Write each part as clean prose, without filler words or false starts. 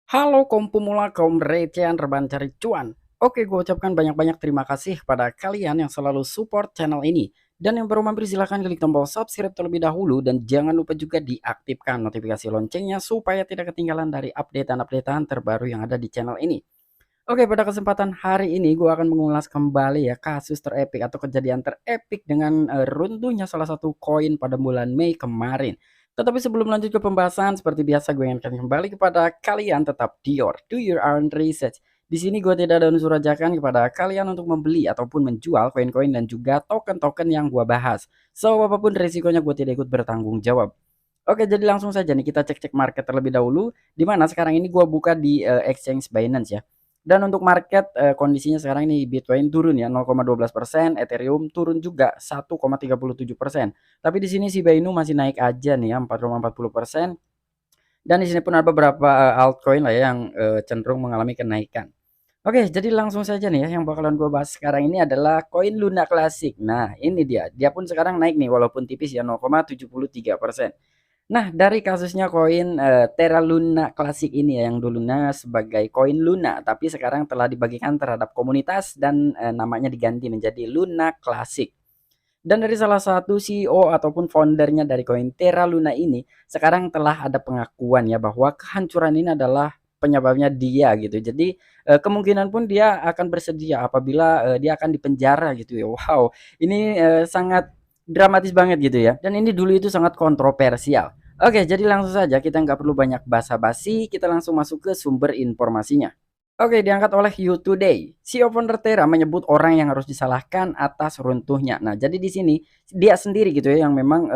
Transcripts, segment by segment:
Halo kaum pemula, kaum recehan rebahan cari cuan. Oke, gue ucapkan banyak-banyak terima kasih pada kalian yang selalu support channel ini. Dan yang baru mampir silahkan klik tombol subscribe terlebih dahulu. Dan jangan lupa juga diaktifkan notifikasi loncengnya supaya tidak ketinggalan dari updatean-updatean terbaru yang ada di channel ini. Oke, pada kesempatan hari ini gue akan mengulas kembali ya kasus terepik atau kejadian terepik dengan runtuhnya salah satu koin pada bulan Mei kemarin. Tetapi sebelum lanjut ke pembahasan, seperti biasa gue ingatkan kembali kepada kalian tetap do your own research. Di sini gue tidak ada unsur ajakan kepada kalian untuk membeli ataupun menjual koin-koin dan juga token-token yang gue bahas. So, apapun risikonya gue tidak ikut bertanggung jawab. Oke, jadi langsung saja nih kita cek-cek market terlebih dahulu. Di mana sekarang ini gua buka di exchange Binance ya. Dan untuk market kondisinya sekarang ini Bitcoin turun ya 0,12%, Ethereum turun juga 1,37%. Tapi di sini si Binu masih naik aja nih ya 4,40%. Dan di sini pun ada beberapa altcoin lah ya yang cenderung mengalami kenaikan. Oke, jadi langsung saja nih ya yang bakalan gue bahas sekarang ini adalah koin Luna Classic. Nah, ini dia. Dia pun sekarang naik nih walaupun tipis ya 0,73%. Nah, dari kasusnya koin Terra Luna Classic ini ya yang dulunya sebagai koin Luna tapi sekarang telah dibagikan terhadap komunitas dan namanya diganti menjadi Luna Classic. Dan dari salah satu CEO ataupun foundernya dari koin Terra Luna ini sekarang telah ada pengakuan ya bahwa kehancuran ini adalah penyebabnya dia gitu. Jadi kemungkinan pun dia akan bersedia apabila dia akan dipenjara gitu ya. Wow, ini sangat dramatis banget gitu ya. Dan ini dulu itu sangat kontroversial. Oke, jadi langsung saja kita nggak perlu banyak basa-basi, kita langsung masuk ke sumber informasinya. Oke, diangkat oleh You Today. CEO founder Terra menyebut orang yang harus disalahkan atas runtuhnya. Nah, jadi di sini dia sendiri gitu ya yang memang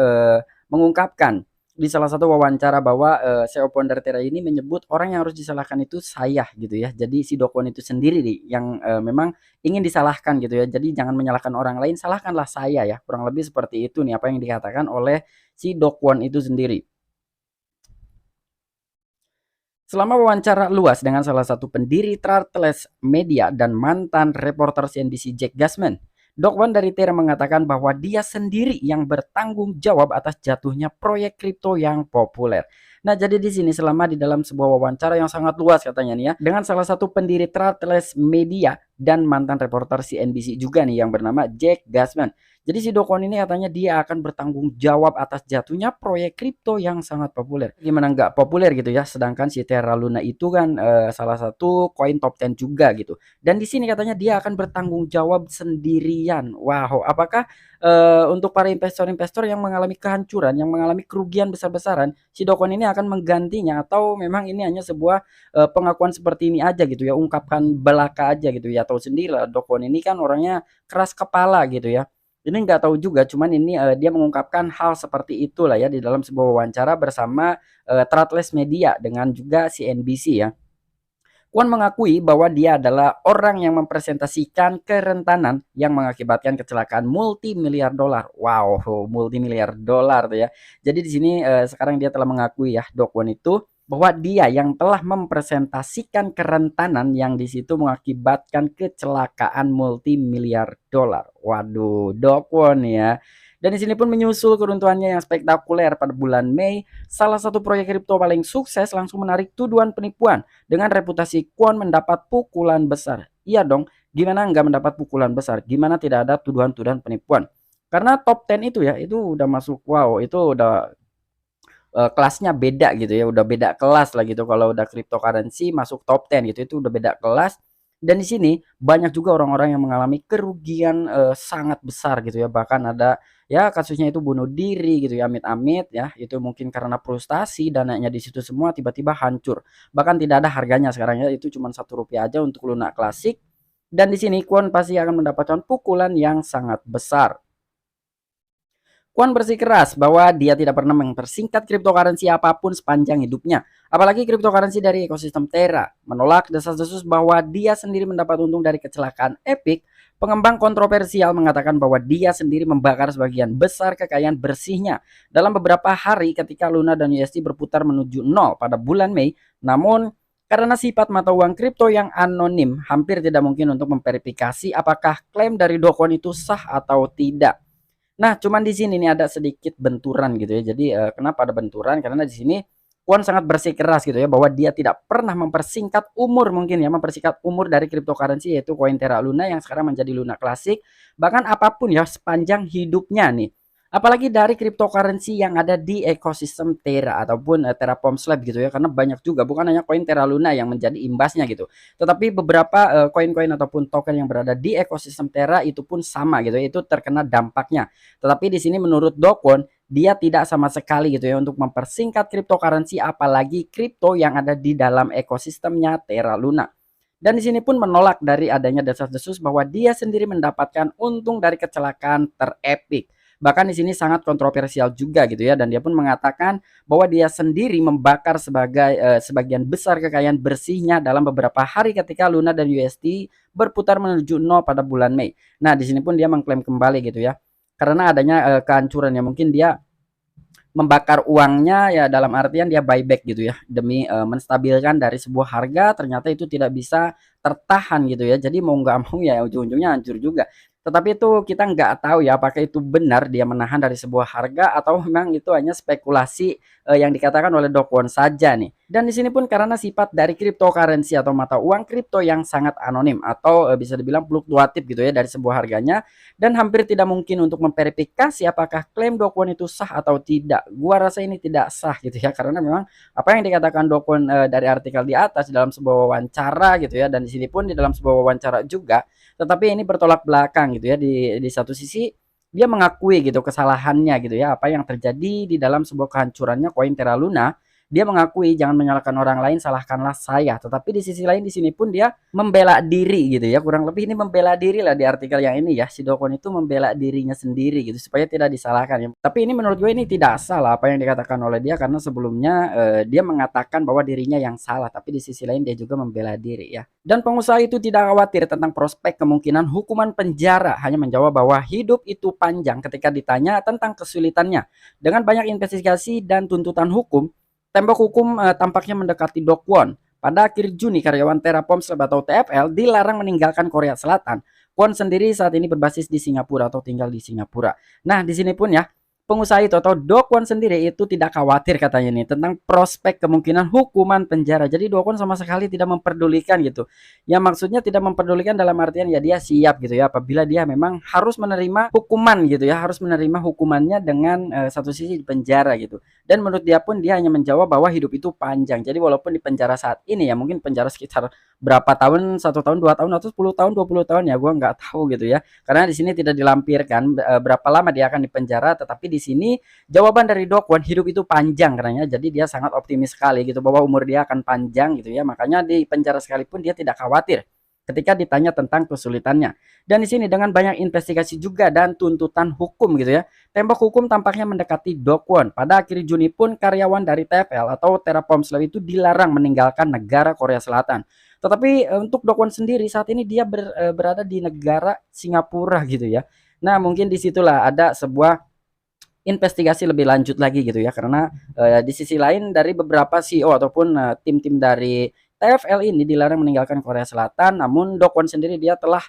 mengungkapkan di salah satu wawancara bahwa CEO founder Terra ini menyebut orang yang harus disalahkan itu saya gitu ya. Jadi si Dokwon itu sendiri nih yang memang ingin disalahkan gitu ya. Jadi jangan menyalahkan orang lain, salahkanlah saya ya. Kurang lebih seperti itu nih apa yang dikatakan oleh si Dokwon itu sendiri. Selama wawancara luas dengan salah satu pendiri Trartles Media dan mantan reporter CNBC Jack Gassman, Doc Wan dari Terra mengatakan bahwa dia sendiri yang bertanggung jawab atas jatuhnya proyek kripto yang populer. Nah, jadi di sini selama di dalam sebuah wawancara yang sangat luas katanya nih ya, dengan salah satu pendiri Trartles Media dan mantan reporter CNBC juga nih yang bernama Jack Gassman. Jadi si Dokon ini katanya dia akan bertanggung jawab atas jatuhnya proyek kripto yang sangat populer. Gimana nggak populer gitu ya? Sedangkan si Terra Luna itu kan salah satu koin top 10 juga gitu. Dan di sini katanya dia akan bertanggung jawab sendirian. Wow, apakah untuk para investor-investor yang mengalami kehancuran, yang mengalami kerugian besar-besaran, si Dokon ini akan menggantinya atau memang ini hanya sebuah pengakuan seperti ini aja gitu ya, ungkapkan belaka aja gitu ya. Tahu sendiri lah Dokon ini kan orangnya keras kepala gitu ya. Ini nggak tahu juga, cuman ini dia mengungkapkan hal seperti itulah ya di dalam sebuah wawancara bersama Trutles Media dengan juga CNBC ya. Kwon mengakui bahwa dia adalah orang yang mempresentasikan kerentanan yang mengakibatkan kecelakaan multi-miliar dolar. Wow, multi-miliar dolar tuh ya. Jadi di sini sekarang dia telah mengakui ya, Do Kwon itu bahwa dia yang telah mempresentasikan kerentanan yang di situ mengakibatkan kecelakaan multi-miliar dolar. Waduh, Do Kwon ya. Dan di sini pun menyusul keruntuhannya yang spektakuler pada bulan Mei, salah satu proyek kripto paling sukses langsung menarik tuduhan penipuan dengan reputasi Kwon mendapat pukulan besar. Iya dong, gimana nggak mendapat pukulan besar? Gimana tidak ada tuduhan-tuduhan penipuan? Karena top 10 itu ya, itu udah masuk wow, itu udah kelasnya beda gitu ya, udah beda kelas lah gitu kalau udah cryptocurrency masuk top 10 gitu, itu udah beda kelas. Dan di sini banyak juga orang-orang yang mengalami kerugian sangat besar gitu ya, bahkan ada ya kasusnya itu bunuh diri gitu ya, amit-amit ya, itu mungkin karena frustasi dananya di situ semua tiba-tiba hancur. Bahkan tidak ada harganya sekarang ya, itu cuma Rp1 aja untuk Luna Classic. Dan di sini Kwon pasti akan mendapatkan pukulan yang sangat besar. Kwon bersikeras bahwa dia tidak pernah mempersingkat cryptocurrency apapun sepanjang hidupnya, apalagi cryptocurrency dari ekosistem Terra. Menolak desas-desus bahwa dia sendiri mendapat untung dari kecelakaan Epic, pengembang kontroversial mengatakan bahwa dia sendiri membakar sebagian besar kekayaan bersihnya dalam beberapa hari ketika Luna dan USD berputar menuju nol pada bulan Mei. Namun karena sifat mata uang kripto yang anonim, hampir tidak mungkin untuk memverifikasi apakah klaim dari Dokon itu sah atau tidak. Nah, cuman di sini nih ada sedikit benturan gitu ya. Jadi kenapa ada benturan? Karena di sini Kwon sangat bersikeras gitu ya bahwa dia tidak pernah mempersingkat umur, mungkin ya, mempersingkat umur dari cryptocurrency yaitu koin Terra Luna yang sekarang menjadi Luna Classic, bahkan apapun ya sepanjang hidupnya nih. Apalagi dari cryptocurrency yang ada di ekosistem Terra ataupun Terraform Slab gitu ya, karena banyak juga bukan hanya koin Terra Luna yang menjadi imbasnya gitu. Tetapi beberapa koin-koin ataupun token yang berada di ekosistem Terra itu pun sama gitu ya, itu terkena dampaknya. Tetapi di sini menurut Dokwon dia tidak sama sekali gitu ya untuk mempersingkat cryptocurrency apalagi kripto yang ada di dalam ekosistemnya Terra Luna. Dan di sini pun menolak dari adanya desas-desus bahwa dia sendiri mendapatkan untung dari kecelakaan terepik. Bahkan di sini sangat kontroversial juga gitu ya, dan dia pun mengatakan bahwa dia sendiri membakar sebagian besar kekayaan bersihnya dalam beberapa hari ketika Luna dan USD berputar menuju nol pada bulan Mei. Nah, di sini pun dia mengklaim kembali gitu ya. Karena adanya kehancuran ya, mungkin dia membakar uangnya ya dalam artian dia buyback gitu ya demi menstabilkan dari sebuah harga, ternyata itu tidak bisa tertahan gitu ya, jadi mau nggak mau ya ujung-ujungnya hancur juga. Tetapi itu kita nggak tahu ya apakah itu benar dia menahan dari sebuah harga atau memang itu hanya spekulasi yang dikatakan oleh Dokwon saja nih. Dan di sini pun karena sifat dari cryptocurrency atau mata uang kripto yang sangat anonim atau bisa dibilang fluktuatif gitu ya dari sebuah harganya, dan hampir tidak mungkin untuk memverifikasi apakah klaim Dokwon itu sah atau tidak. Gua rasa ini tidak sah gitu ya, karena memang apa yang dikatakan Dokwon dari artikel di atas dalam sebuah wawancara gitu ya, dan di sini pun di dalam sebuah wawancara juga, tetapi ini bertolak belakang gitu ya. Di satu sisi dia mengakui gitu kesalahannya gitu ya, apa yang terjadi di dalam sebuah kehancurannya koin Terra Luna. Dia mengakui jangan menyalahkan orang lain, salahkanlah saya. Tetapi di sisi lain di sini pun dia membela diri gitu ya. Kurang lebih ini membela diri lah di artikel yang ini ya. Si Dokon itu membela dirinya sendiri gitu supaya tidak disalahkan ya. Tapi ini menurut gue ini tidak salah apa yang dikatakan oleh dia, karena sebelumnya dia mengatakan bahwa dirinya yang salah, tapi di sisi lain dia juga membela diri ya. Dan pengusaha itu tidak khawatir tentang prospek kemungkinan hukuman penjara, hanya menjawab bahwa hidup itu panjang ketika ditanya tentang kesulitannya. Dengan banyak investigasi dan tuntutan hukum, tembok hukum tampaknya mendekati Dokwon. Pada akhir Juni, karyawan Terraform Slab atau TFL dilarang meninggalkan Korea Selatan. Kwon sendiri saat ini berbasis di Singapura atau tinggal di Singapura. Nah, di sini pun ya, pengusaha itu atau Dokwon sendiri itu tidak khawatir katanya nih tentang prospek kemungkinan hukuman penjara. Jadi Dokwon sama sekali tidak memperdulikan gitu. Ya maksudnya tidak memperdulikan dalam artian ya dia siap gitu ya apabila dia memang harus menerima hukuman gitu ya, harus menerima hukumannya dengan satu sisi di penjara gitu. Dan menurut dia pun dia hanya menjawab bahwa hidup itu panjang. Jadi walaupun di penjara saat ini ya mungkin penjara sekitar berapa tahun, 1 tahun, 2 tahun atau 10 tahun, 20 tahun ya gua nggak tahu gitu ya. Karena di sini tidak dilampirkan berapa lama dia akan dipenjara, tetapi di sini jawaban dari Dokwon hidup itu panjang katanya. Jadi dia sangat optimis sekali gitu bahwa umur dia akan panjang gitu ya. Makanya di penjara sekalipun dia tidak khawatir ketika ditanya tentang kesulitannya. Dan di sini dengan banyak investigasi juga dan tuntutan hukum gitu ya, tembok hukum tampaknya mendekati Dokwon. Pada akhir Juni pun karyawan dari TFL atau Terraform Slab itu dilarang meninggalkan negara Korea Selatan. Tetapi untuk Dokwon sendiri saat ini dia berada di negara Singapura gitu ya. Nah, mungkin disitulah ada sebuah investigasi lebih lanjut lagi gitu ya, karena di sisi lain dari beberapa CEO ataupun tim-tim dari TFL ini dilarang meninggalkan Korea Selatan, namun Dokwon sendiri dia telah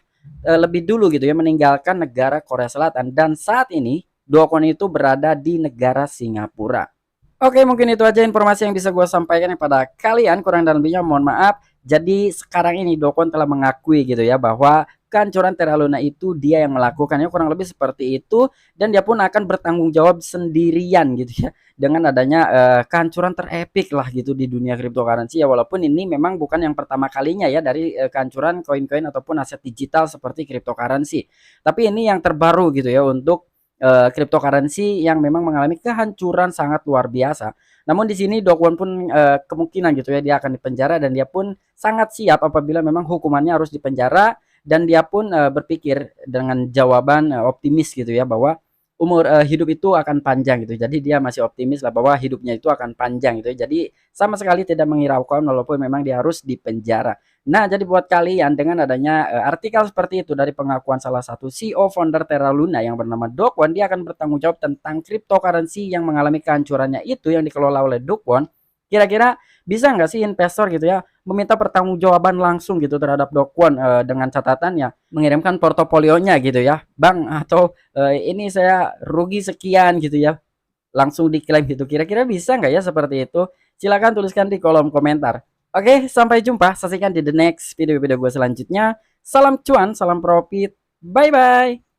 lebih dulu gitu ya meninggalkan negara Korea Selatan, dan saat ini Dokwon itu berada di negara Singapura. Oke, mungkin itu aja informasi yang bisa gue sampaikan kepada kalian. Kurang dan lebihnya mohon maaf. Jadi sekarang ini Dokwon telah mengakui gitu ya bahwa kehancuran Terra Luna itu dia yang melakukannya, kurang lebih seperti itu, dan dia pun akan bertanggung jawab sendirian gitu ya dengan adanya kehancuran terepik lah gitu di dunia cryptocurrency ya, walaupun ini memang bukan yang pertama kalinya ya dari kehancuran koin-koin ataupun aset digital seperti cryptocurrency. Tapi ini yang terbaru gitu ya untuk cryptocurrency yang memang mengalami kehancuran sangat luar biasa. Namun di sini Dokwon pun kemungkinan gitu ya dia akan dipenjara, dan dia pun sangat siap apabila memang hukumannya harus dipenjara, dan dia pun berpikir dengan jawaban optimis gitu ya bahwa umur hidup itu akan panjang gitu. Jadi dia masih optimis lah bahwa hidupnya itu akan panjang gitu ya. Jadi sama sekali tidak menghiraukan walaupun memang dia harus dipenjara. Nah, jadi buat kalian dengan adanya artikel seperti itu dari pengakuan salah satu CEO founder Terra Luna yang bernama Dokwon, dia akan bertanggung jawab tentang cryptocurrency yang mengalami kehancurannya itu yang dikelola oleh Dokwon. Kira-kira bisa nggak sih investor gitu ya meminta pertanggungjawaban langsung gitu terhadap Dokwon dengan catatan ya mengirimkan portofolionya gitu ya, Bang, atau ini saya rugi sekian gitu ya, langsung diklaim gitu. Kira-kira bisa nggak ya seperti itu? Silahkan tuliskan di kolom komentar. Oke, sampai jumpa. Saksikan di the next video-video gue selanjutnya. Salam cuan, salam profit. Bye-bye.